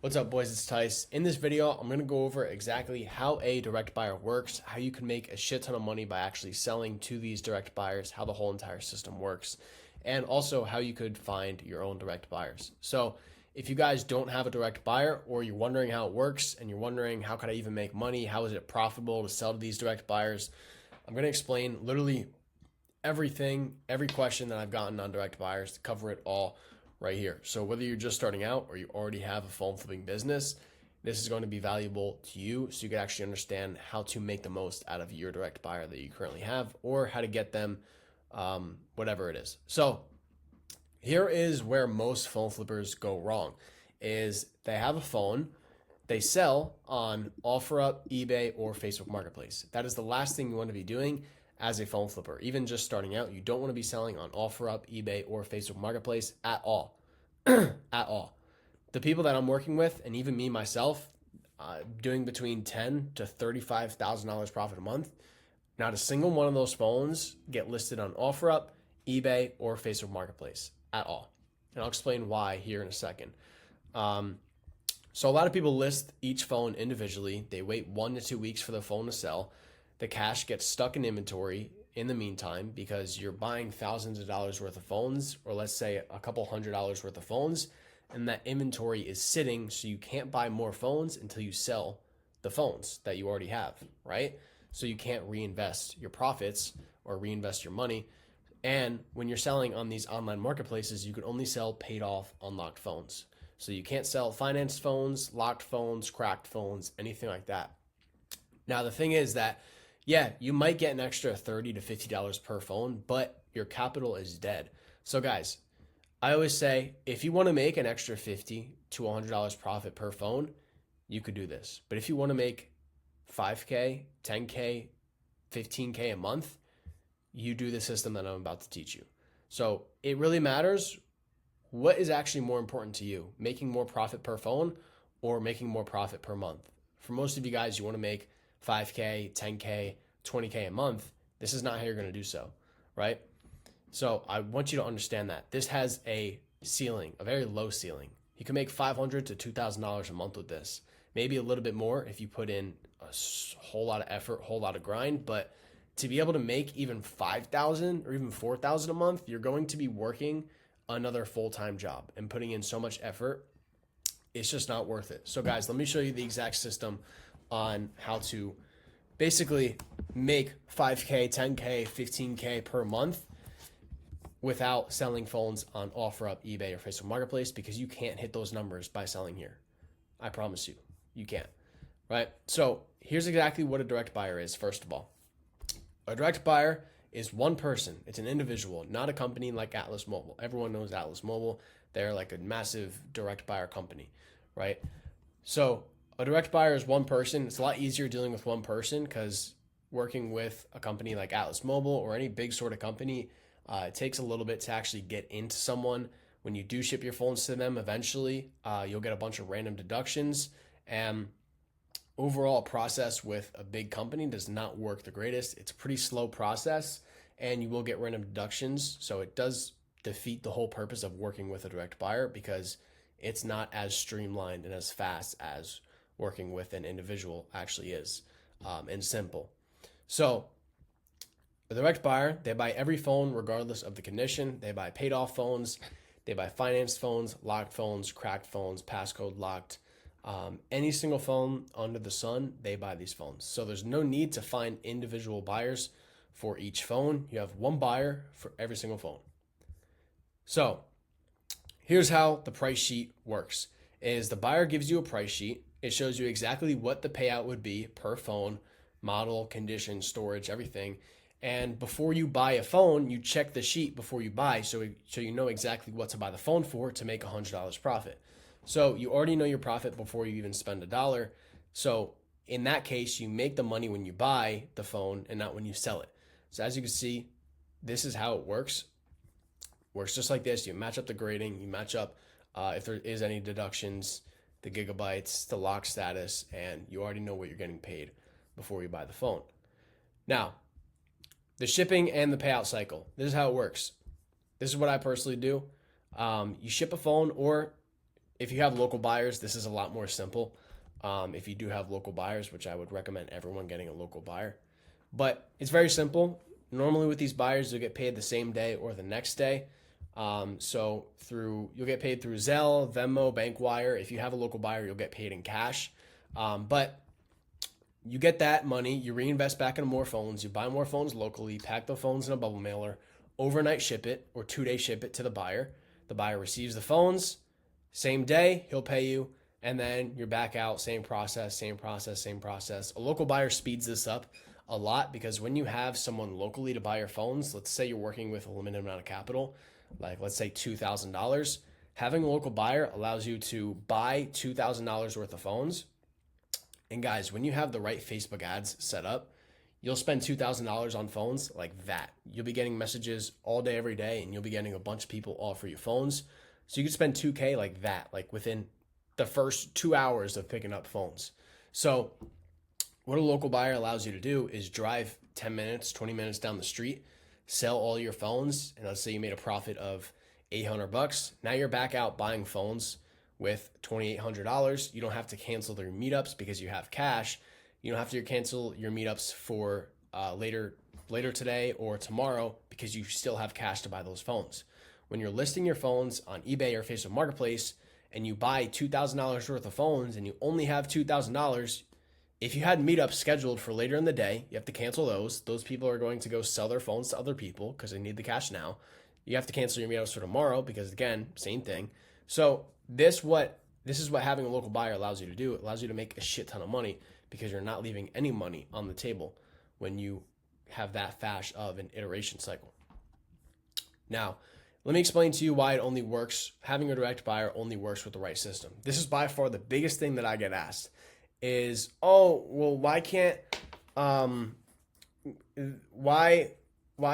What's up, boys? It's Tice. In this video, I'm going to go over exactly how a direct buyer works, how you can make a shit ton of money by actually selling to these direct buyers, how the whole entire system works, and also how you could find your own direct buyers. So if you guys don't have a direct buyer, or you're wondering how it works and you're wondering how could I even make money, how is it profitable to sell to these direct buyers, I'm going to explain literally everything, every question that I've gotten on direct buyers to cover it all right here. So whether you're just starting out or you already have a phone flipping business, this is going to be valuable to you so you can actually understand how to make the most out of your direct buyer that you currently have, or how to get them, whatever it is. So here is where most phone flippers go wrong, is they have a phone, they sell on OfferUp, eBay, or Facebook Marketplace. That is the last thing you want to be doing as a phone flipper. Even just starting out, you don't want to be selling on OfferUp, eBay, or Facebook Marketplace at all. At all. The people that I'm working with, and even me myself, doing between $10,000 to $35,000 profit a month, not a single one of those phones get listed on OfferUp, eBay, or Facebook Marketplace at all. And I'll explain why here in a second. So a lot of people list each phone individually. They wait 1 to 2 weeks for the phone to sell. The cash gets stuck in inventory in the meantime because you're buying thousands of dollars worth of phones, or let's say a couple $100s worth of phones, and that inventory is sitting, so you can't buy more phones until you sell the phones that you already have, right? So you can't reinvest your profits or reinvest your money. And when you're selling on these online marketplaces, you can only sell paid off unlocked phones. So you can't sell financed phones, locked phones, cracked phones, anything like that. Now, the thing is that, yeah, you might get an extra $30 to $50 per phone, but your capital is dead. So guys, I always say, if you want to make an extra $50 to $100 profit per phone, you could do this. But if you want to make 5K, 10K, 15K a month, you do the system that I'm about to teach you. So it really matters. What is actually more important to you? Making more profit per phone or making more profit per month? For most of you guys, you want to make 5K, 10K, 20K a month. This is not how you're going to do so, right? So I want you to understand that this has a ceiling, a very low ceiling. You can make $500 to $2,000 a month with this. Maybe a little bit more if you put in a whole lot of effort, whole lot of grind. But to be able to make even $5,000 or even $4,000 a month, you're going to be working another full-time job and putting in so much effort. It's just not worth it. So guys, let me show you the exact system on how to basically make 5K, 10K, 15K per month without selling phones on OfferUp, eBay, or Facebook Marketplace, because you can't hit those numbers by selling here. I promise you, you can't, right? So here's exactly what a direct buyer is, first of all. A direct buyer is one person. It's an individual, not a company like Atlas Mobile. Everyone knows Atlas Mobile. They're like a massive direct buyer company, right? So a direct buyer is one person. It's a lot easier dealing with one person because working with a company like Atlas Mobile or any big sort of company, it takes a little bit to actually get into someone. When you do ship your phones to them, eventually you'll get a bunch of random deductions, and overall process with a big company does not work the greatest. It's a pretty slow process, and you will get random deductions. So it does defeat the whole purpose of working with a direct buyer, because it's not as streamlined and as fast as working with an individual actually is, and simple. So a direct buyer, they buy every phone regardless of the condition. They buy paid off phones, they buy financed phones, locked phones, cracked phones, passcode locked. Any single phone under the sun, they buy these phones. So there's no need to find individual buyers for each phone. You have one buyer for every single phone. So here's how the price sheet works. Is the buyer gives you a price sheet. It shows you exactly what the payout would be per phone, model, condition, storage, everything. And before you buy a phone, you check the sheet before you buy, so you know exactly what to buy the phone for to make $100 profit. So you already know your profit before you even spend $1. So in that case, you make the money when you buy the phone and not when you sell it. So as you can see, this is how it works. Works just like this. You match up the grading, you match up if there is any deductions, the gigabytes, the lock status, and you already know what you're getting paid before you buy the phone. Now, the shipping and the payout cycle. This is how it works. This is what I personally do. You ship a phone, or If you have local buyers, this is a lot more simple. If you do have local buyers, which I would recommend everyone getting a local buyer, but it's very simple. Normally with these buyers, you'll get paid the same day or the next day. So you'll get paid through Zelle, Venmo, Bankwire. If you have a local buyer, you'll get paid in cash. But you get that money, you reinvest back into more phones, you buy more phones locally, pack the phones in a bubble mailer, overnight ship it or 2-day ship it to the buyer. The buyer receives the phones, same day, he'll pay you, and then you're back out, same process, same process, same process. A local buyer speeds this up a lot because when you have someone locally to buy your phones, let's say you're working with a limited amount of capital, like let's say $2,000, having a local buyer allows you to buy $2,000 worth of phones. And guys, when you have the right Facebook ads set up, you'll spend $2,000 on phones like that. You'll be getting messages all day, every day, and you'll be getting a bunch of people offer you phones. So you could spend $2K like that, like within the first 2 hours of picking up phones. So what a local buyer allows you to do is drive 10 minutes, 20 minutes down the street, sell all your phones, and let's say you made a profit of $800. Now you're back out buying phones with $2,800. You don't have to cancel their meetups because you have cash. You don't have to cancel your meetups for later today or tomorrow because you still have cash to buy those phones. When you're listing your phones on eBay or Facebook Marketplace and you buy $2,000 worth of phones and you only have $2,000, if you had meetups scheduled for later in the day, you have to cancel those. Those people are going to go sell their phones to other people because they need the cash now. You have to cancel your meetups for tomorrow because, again, same thing. So this is what having a local buyer allows you to do. It allows you to make a shit ton of money because you're not leaving any money on the table when you have that fast of an iteration cycle. Now, let me explain to you why it only works. Having a direct buyer only works with the right system. This is by far the biggest thing that I get asked is, oh, well, why can't, why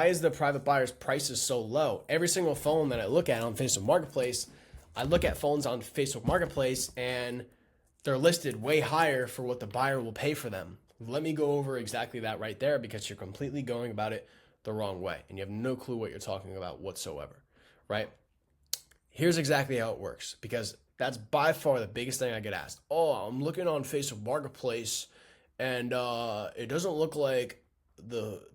is the private buyer's prices so low? Every single phone that I look at on Facebook Marketplace, I look at phones on Facebook Marketplace and they're listed way higher for what the buyer will pay for them. Let me go over exactly that right there because you're completely going about it the wrong way and you have no clue what you're talking about whatsoever, right? Here's exactly how it works because that's by far the biggest thing I get asked. Oh, I'm looking on Facebook Marketplace and it doesn't look like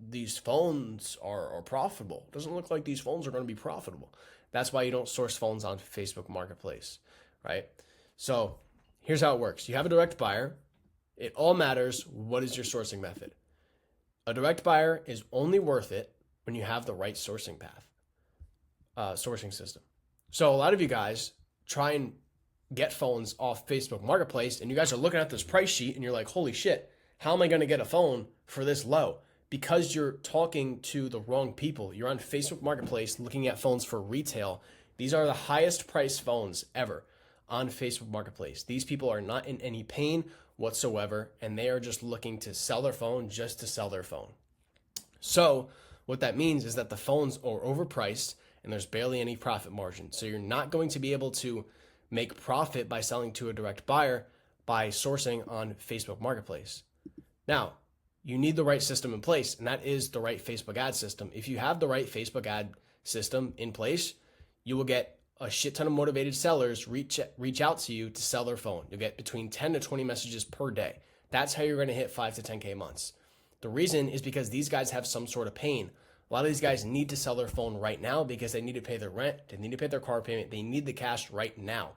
these phones are profitable. It doesn't look like these phones are going to be profitable. That's why you don't source phones on Facebook Marketplace, right? So here's how it works. You have a direct buyer. It all matters what is your sourcing method. A direct buyer is only worth it when you have the right sourcing path, sourcing system. So a lot of you guys try and get phones off Facebook Marketplace and you guys are looking at this price sheet and you're like, holy shit, how am I going to get a phone for this low? Because you're talking to the wrong people. You're on Facebook Marketplace looking at phones for retail. These are the highest priced phones ever on Facebook Marketplace. These people are not in any pain whatsoever, and they are just looking to sell their phone just to sell their phone. So what that means is that the phones are overpriced and there's barely any profit margin. So you're not going to be able to make profit by selling to a direct buyer by sourcing on Facebook Marketplace. Now, you need the right system in place, and that is the right Facebook ad system. If you have the right Facebook ad system in place, you will get a shit ton of motivated sellers reach out to you to sell their phone. You'll get between 10 to 20 messages per day. That's how you're going to hit 5 to 10K months. The reason is because these guys have some sort of pain. A lot of these guys need to sell their phone right now because they need to pay their rent, they need to pay their car payment, they need the cash right now.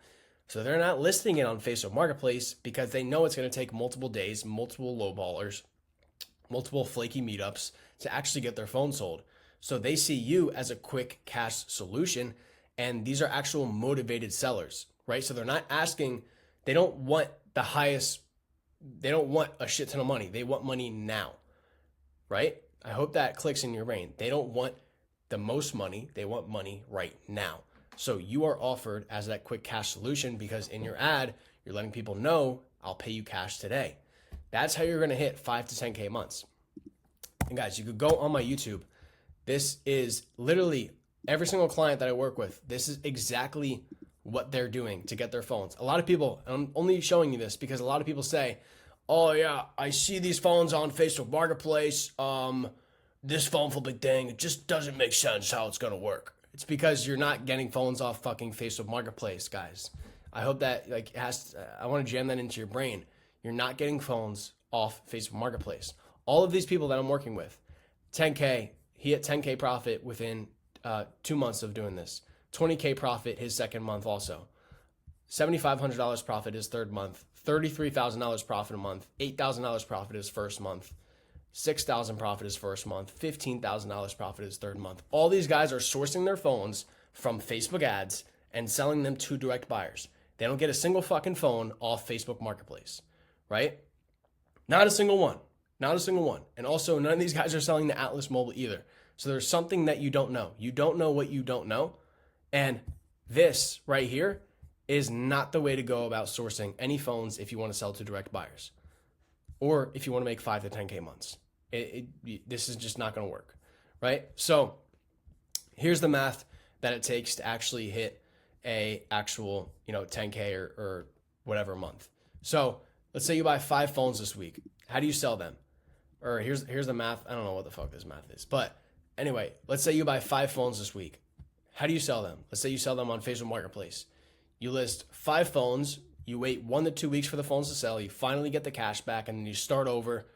So they're not listing it on Facebook Marketplace because they know it's going to take multiple days, multiple lowballers, multiple flaky meetups to actually get their phone sold. So they see you as a quick cash solution, and these are actual motivated sellers, right? So they're not asking, they don't want the highest, they don't want a shit ton of money. They want money now, right? I hope that clicks in your brain. They don't want the most money. They want money right now. So you are offered as that quick cash solution because in your ad, you're letting people know, I'll pay you cash today. That's how you're going to hit 5 to 10K months. And guys, you could go on my YouTube. This is literally every single client that I work with. This is exactly what they're doing to get their phones. A lot of people, and I'm only showing you this because a lot of people say, oh yeah, I see these phones on Facebook Marketplace. This phone flipping thing, it just doesn't make sense how it's going to work. It's because you're not getting phones off fucking Facebook Marketplace, guys. I hope that like I want to jam that into your brain. You're not getting phones off Facebook Marketplace. All of these people that I'm working with, 10K, he hit 10K profit within 2 months of doing this. 20K profit his second month also. $7,500 profit his third month. $33,000 profit a month. $8,000 profit his first month. $6,000 profit his first month. $15,000 profit his third month. All these guys are sourcing their phones from Facebook ads and selling them to direct buyers. They don't get a single fucking phone off Facebook Marketplace, right? Not a single one. Not a single one. And also, none of these guys are selling to Atlas Mobile either. So there's something that you don't know. You don't know what you don't know. And this right here is not the way to go about sourcing any phones if you want to sell to direct buyers or if you want to make 5 to 10K months. This is just not going to work, right? So here's the math that it takes to actually hit a actual, 10K or whatever month. So let's say you buy 5 phones this week. How do you sell them? Or here's the math. I don't know what the fuck this math is. But anyway, let's say you buy 5 phones this week. How do you sell them? Let's say you sell them on Facebook Marketplace. You list 5 phones. You wait 1 to 2 weeks for the phones to sell. You finally get the cash back, and then you start over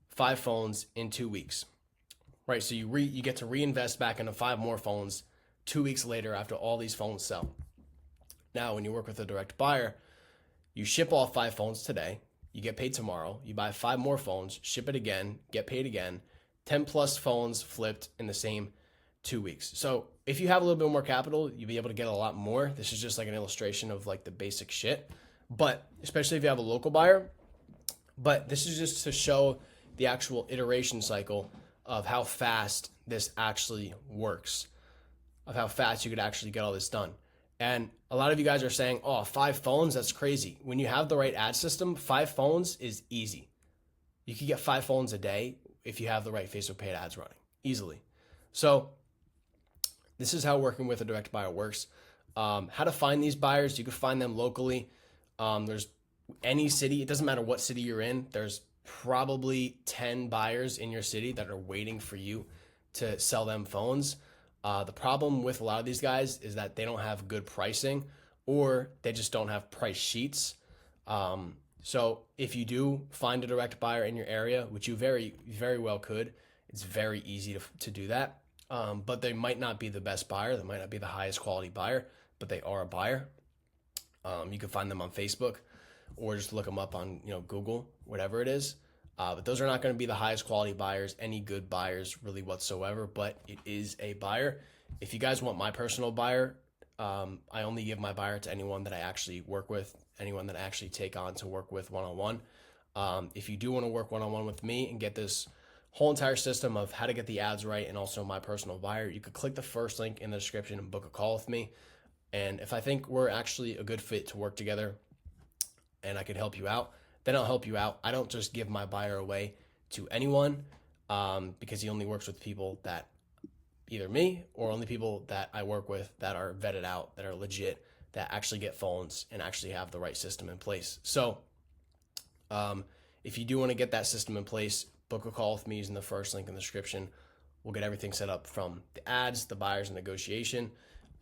5 phones in 2 weeks. Right? So you get to reinvest back into 5 more phones 2 weeks later after all these phones sell. Now, when you work with a direct buyer, you ship all 5 phones today. You get paid tomorrow. You buy 5 more phones, ship it again, get paid again. 10 plus phones flipped in the same 2 weeks. So if you have a little bit more capital, you'll be able to get a lot more. This is just like an illustration of like the basic shit. But especially if you have a local buyer. But this is just to show the actual iteration cycle of how fast this actually works, of how fast you could actually get all this done. And a lot of you guys are saying, oh, 5 phones, that's crazy. When you have the right ad system, 5 phones is easy. You can get 5 phones a day if you have the right Facebook paid ads running, easily. So this is how working with a direct buyer works. How to find these buyers, you can find them locally. There's any city, it doesn't matter what city you're in, there's probably 10 buyers in your city that are waiting for you to sell them phones. The problem with a lot of these guys is that they don't have good pricing or they just don't have price sheets. So if you do find a direct buyer in your area, which you very, very well could, it's very easy to do that. But they might not be the best buyer. They might not be the highest quality buyer, but they are a buyer. You can find them on Facebook or just look them up on, Google, whatever it is. But those are not going to be the highest quality buyers, any good buyers really whatsoever, but it is a buyer. If you guys want my personal buyer, I only give my buyer to anyone that I actually work with, anyone that I actually take on to work with one-on-one. If you do want to work one-on-one with me and get this whole entire system of how to get the ads right and also my personal buyer, you could click the first link in the description and book a call with me. And if I think we're actually a good fit to work together and I could help you out, then I'll help you out. I don't just give my buyer away to anyone because he only works with people that either me or only people that I work with that are vetted out, that are legit, that actually get phones and actually have the right system in place. So if you do want to get that system in place, book a call with me using the first link in the description. We'll get everything set up from the ads, the buyers, and negotiation.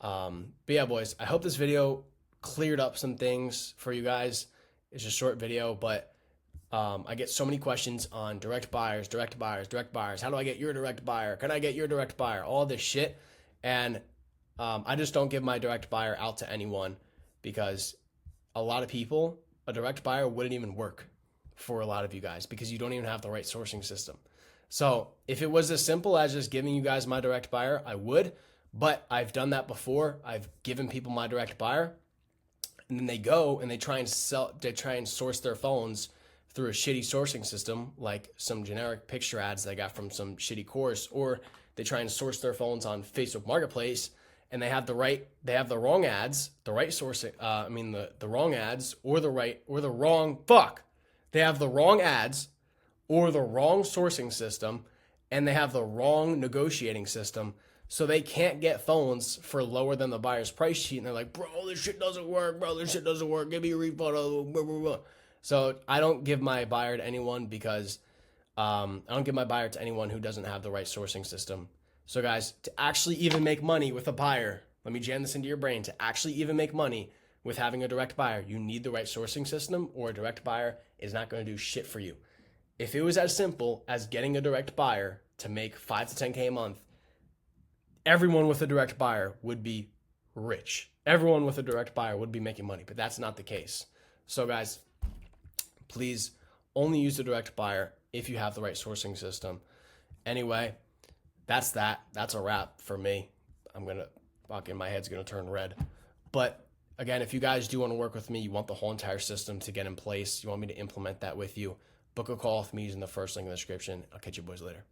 But yeah, boys, I hope this video cleared up some things for you guys. It's a short video, but I get so many questions on direct buyers, direct buyers, direct buyers. How do I get your direct buyer? Can I get your direct buyer? All this shit. And I just don't give my direct buyer out to anyone because a lot of people, a direct buyer wouldn't even work for a lot of you guys because you don't even have the right sourcing system. So if it was as simple as just giving you guys my direct buyer, I would, but I've done that before. I've given people my direct buyer and then they go and they try and source their phones through a shitty sourcing system, like some generic picture ads that I got from some shitty course, or they try and source their phones on Facebook Marketplace and they have the wrong ads, the right sourcing, the wrong ads or the wrong They have the wrong ads or the wrong sourcing system, and they have the wrong negotiating system. So they can't get phones for lower than the buyer's price sheet. And they're like, bro, this shit doesn't work. Bro, this shit doesn't work. Give me a refund. Blah, blah, blah. So I don't give my buyer to anyone because I don't give my buyer to anyone who doesn't have the right sourcing system. So guys, to actually even make money with a buyer, let me jam this into your brain. To actually even make money with having a direct buyer. You need the right sourcing system, or a direct buyer is not going to do shit for you. If it was as simple as getting a direct buyer to make 5 to 10K a month, everyone with a direct buyer would be rich. Everyone with a direct buyer would be making money, but that's not the case. So guys, please only use the direct buyer if you have the right sourcing system. Anyway, that's that. That's a wrap for me. My head's gonna turn red. But again, if you guys do want to work with me, you want the whole entire system to get in place, you want me to implement that with you, book a call with me using the first link in the description. I'll catch you boys later.